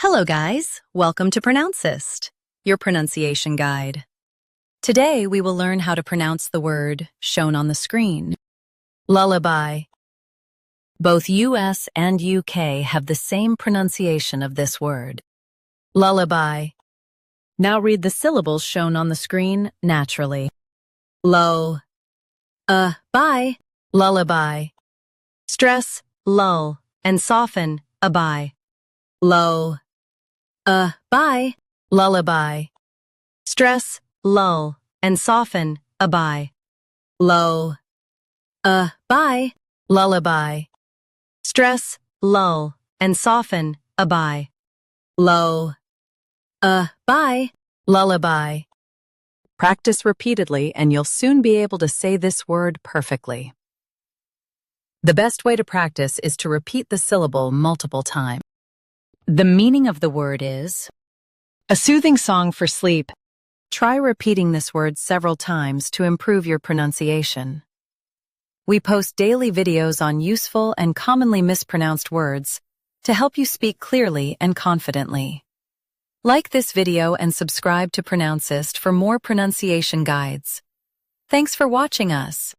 Hello guys, welcome to Pronouncist, your pronunciation guide. Today we will learn how to pronounce the word shown on the screen. Lullaby. Both US and UK have the same pronunciation of this word. Lullaby. Now read the syllables shown on the screen naturally. Low. By. Lullaby. Stress, lull, and soften, by. Low. By. Lullaby. Stress, lull, and soften, by. Low. By. Lullaby. Stress, lull, and soften, by. Low. By. Lullaby. Practice repeatedly and you'll soon be able to say this word perfectly. The best way to practice is to repeat the syllable multiple times. The meaning of the word is a soothing song for sleep. Try repeating this word several times to improve your pronunciation. We post daily videos on useful and commonly mispronounced words to help you speak clearly and confidently. Like this video and subscribe to Pronouncist for more pronunciation guides. Thanks for watching us.